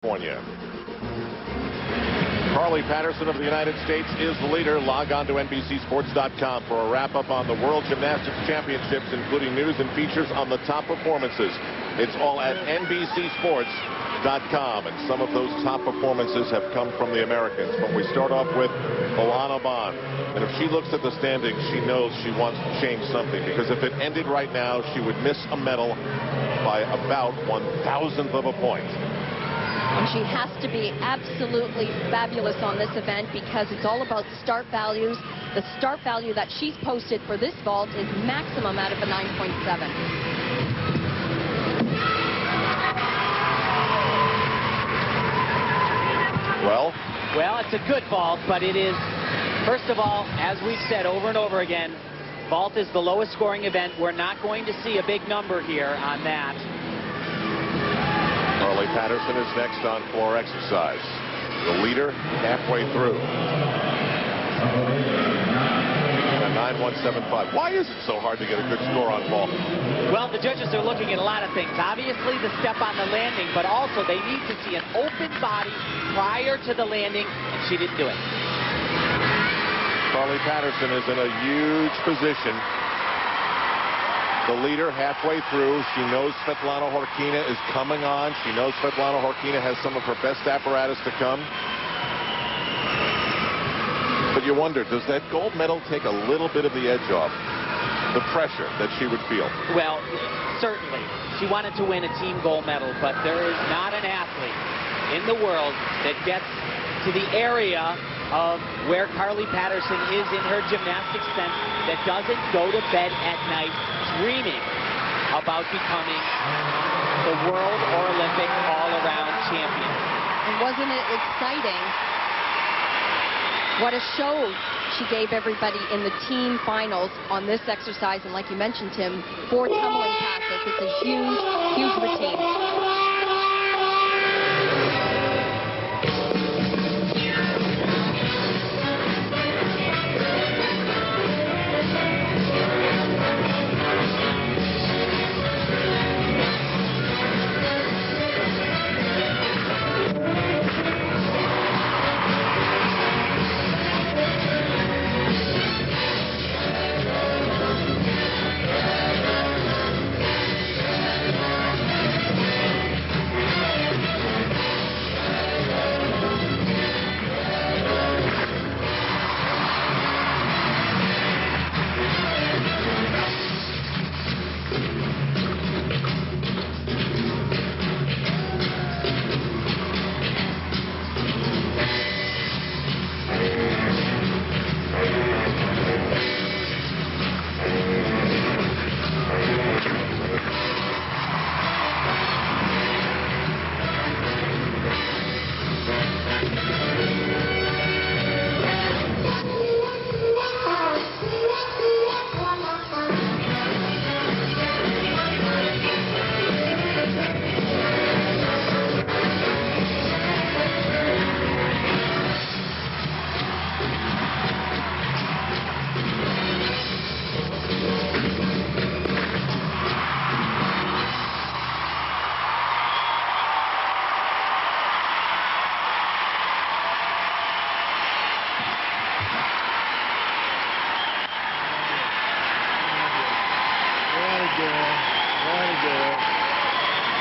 California. Carly Patterson of the United States is the leader. Log on to NBCSports.com for a wrap-up on the World Gymnastics Championships, including news and features on the top performances. It's all at NBCSports.com, and some of those top performances have come from the Americans. But we start off with Oana Ban, and if she looks at the standings, she knows she wants to change something, because if it ended right now, she would miss a medal by about 1,000th of a point. And she has to be absolutely fabulous on this event, because it's all about start values. The start value that she's posted for this vault is maximum out of a 9.7. Well, it's a good vault, but it is, first of all, as we've said over and over again, vault is the lowest scoring event. We're not going to see a big number here on that. Carly Patterson is next on floor exercise. The leader halfway through. A 9.175. Why is it so hard to get a good score on vault? Well, the judges are looking at a lot of things. Obviously, the step on the landing, but also they need to see an open body prior to the landing, and she didn't do it. Carly Patterson is in a huge position. The leader halfway through. She knows Svetlana Khorkina is coming on. She knows Svetlana Khorkina has some of her best apparatus to come. But you wonder, does that gold medal take a little bit of the edge off the pressure that she would feel? Well, certainly. She wanted to win a team gold medal, but there is not an athlete in the world that gets to the area of where Carly Patterson is in her gymnastics sense that doesn't go to bed at night dreaming about becoming the world or Olympic all-around champion. And wasn't it exciting? What a show she gave everybody in the team finals on this exercise. And like you mentioned, Tim, 4 tumbling passes. It's a huge, huge routine.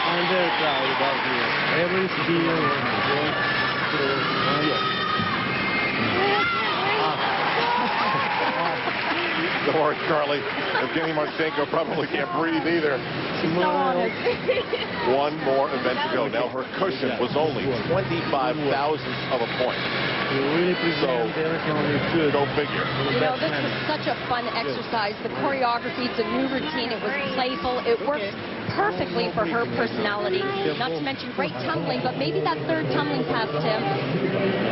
I'm very proud about you. Every skill went through. Don't worry, Carly. Evgeny Marchenko probably can't breathe either. One more event to go. Now her cushion was only 25,000ths of a point. So, go figure. You know, this was such a fun exercise. The choreography, it's a new routine. It was playful. It works perfectly for her personality. Not to mention great tumbling, but maybe that third tumbling pass, Tim.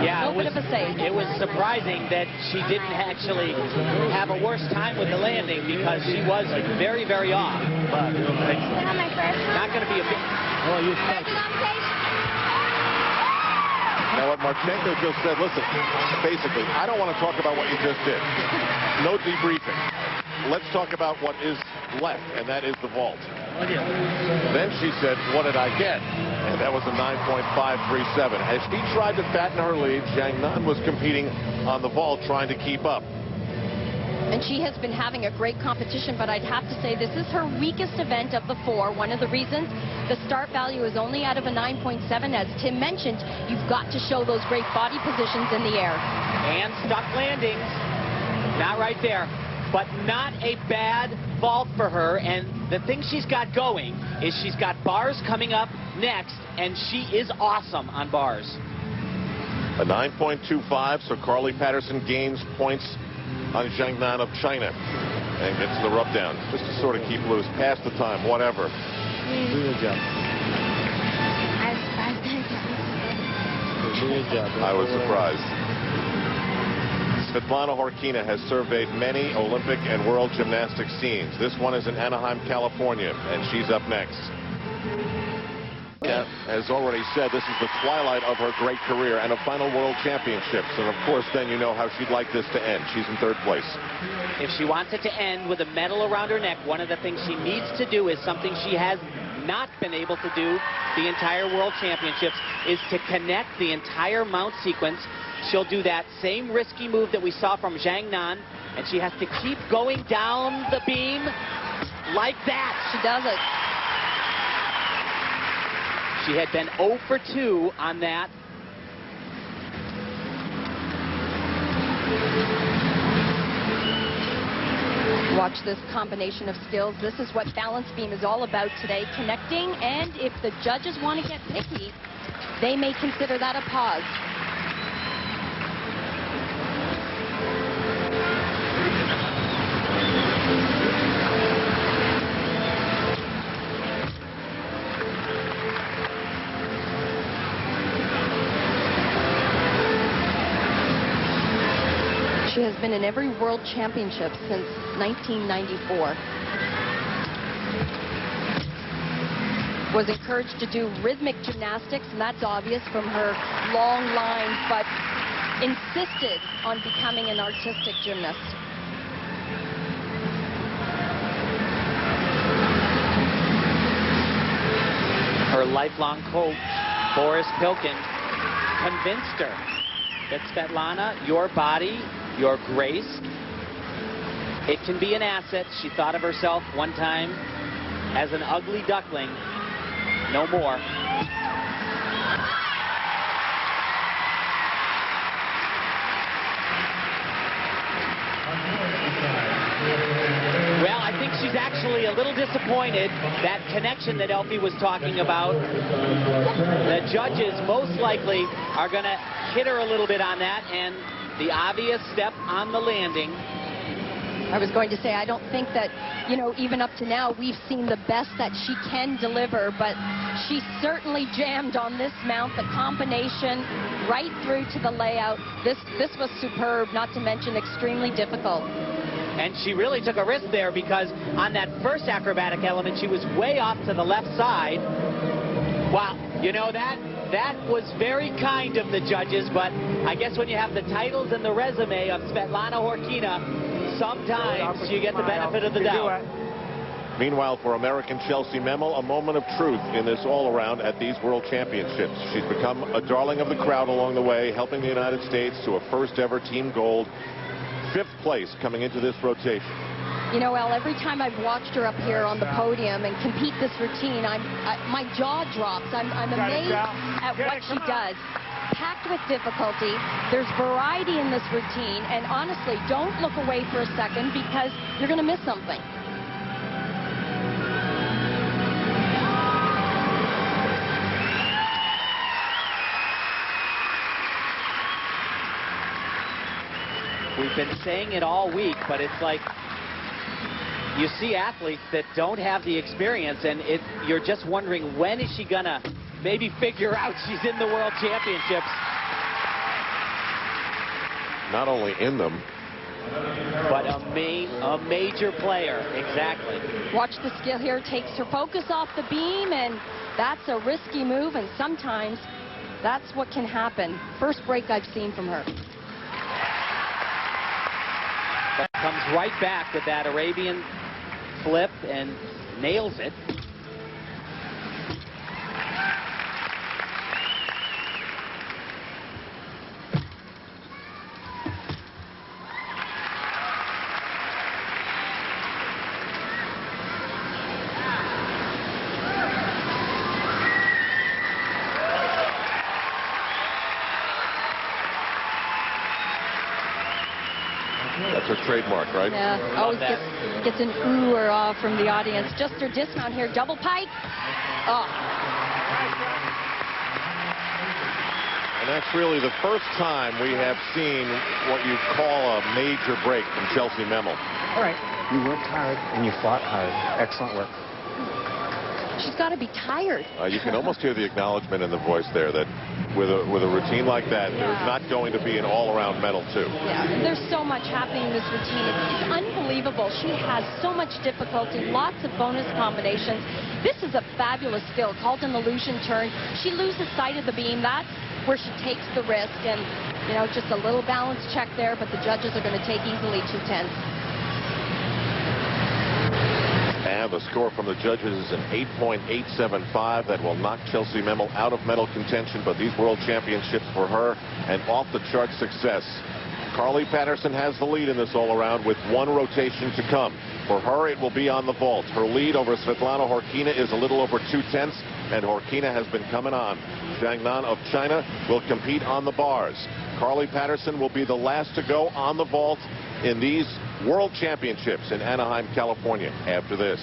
Yeah, a little bit of a save. It was surprising that she didn't actually have a worse time with the landing, because she was very, very off. But not going to be a big... Now, what Marchenko just said, listen, basically, I don't want to talk about what you just did. No debriefing. Let's talk about what is left, and that is the vault. Then she said, what did I get? And that was a 9.537. As she tried to fatten her lead, Zhang Nan was competing on the vault, trying to keep up. And she has been having a great competition, but I'd have to say this is her weakest event of the four. One of the reasons the start value is only out of a 9.7. As Tim mentioned, you've got to show those great body positions in the air. And stuck landings. Not right there, but not a bad vault for her. And the thing she's got going is she's got bars coming up next, and she is awesome on bars. A 9.25, so Carly Patterson gains points on Zhang Nan of China and gets the rub down just to sort of keep loose, pass the time, whatever. Good job. Good job. I was surprised. Svetlana Khorkina has surveyed many Olympic and World Gymnastics scenes. This one is in Anaheim, California, and she's up next. Has already said this is the twilight of her great career and a final World Championships. And of course, then you know how she'd like this to end. She's in third place. If she wants it to end with a medal around her neck, one of the things she needs to do is something she has not been able to do the entire World Championships, is to connect the entire mount sequence. She'll do that same risky move that we saw from Zhang Nan, and she has to keep going down the beam like that. She does it. She had been 0 for 2 on that. Watch this combination of skills. This is what balance beam is all about today, connecting, and if the judges want to get picky, they may consider that a pause. She has been in every World Championship since 1994. Was encouraged to do rhythmic gymnastics, and that's obvious from her long lines, but insisted on becoming an artistic gymnast. Her lifelong coach, Boris Pilkin, convinced her that Svetlana, your body, your grace, it can be an asset. She thought of herself one time as an ugly duckling. No more. Well, I think she's actually a little disappointed. That connection that Elfie was talking about, the judges most likely are going to hit her a little bit on that, and the obvious step on the landing. I was going to say, I don't think that, you know, even up to now, we've seen the best that she can deliver, but she certainly jammed on this mount, the combination right through to the layout. This was superb, not to mention extremely difficult. And she really took a risk there, because on that first acrobatic element, she was way off to the left side. Wow, you know, that was very kind of the judges, but I guess when you have the titles and the resume of Svetlana Khorkina, sometimes you get the benefit of the doubt. Meanwhile, for American Chellsie Memmel, a moment of truth in this all-around at these World Championships. She's become a darling of the crowd along the way, helping the United States to a first-ever team gold, 5th place coming into this rotation. You know, El, every time I've watched her up here on the podium and compete this routine, my jaw drops. I'm amazed at what she does. Packed with difficulty. There's variety in this routine, and honestly, don't look away for a second, because you're going to miss something. We've been saying it all week, but it's like you see athletes that don't have the experience, and you're just wondering, when is she going to maybe figure out she's in the World Championships? Not only in them, but a major player. Exactly. Watch the skill here. Takes her focus off the beam, and that's a risky move, and sometimes that's what can happen. First break I've seen from her. Comes right back with that Arabian flip and nails it. her trademark, right? Yeah, always gets an ooh or ah from the audience. Just her dismount here, double pike. Oh. And that's really the first time we have seen what you call a major break from Chellsie Memmel. All right, you worked hard and you fought hard. Excellent work. She's got to be tired. You can almost hear the acknowledgement in the voice there that with a routine like that, there's not going to be an all-around medal, too. Yeah, there's so much happening in this routine. It's unbelievable. She has so much difficulty, lots of bonus combinations. This is a fabulous skill called an illusion turn. She loses sight of the beam. That's where she takes the risk, and, you know, just a little balance check there, but the judges are going to take easily 2/10. And the score from the judges is an 8.875. That will knock Chellsie Memmel out of medal contention, but these world championships for her an off-the-chart success. Carly Patterson has the lead in this all-around with one rotation to come. For her, it will be on the vault. Her lead over Svetlana Khorkina is a little over 2/10, and Khorkina has been coming on. Zhang Nan of China will compete on the bars. Carly Patterson will be the last to go on the vault in these World Championships in Anaheim, California after this.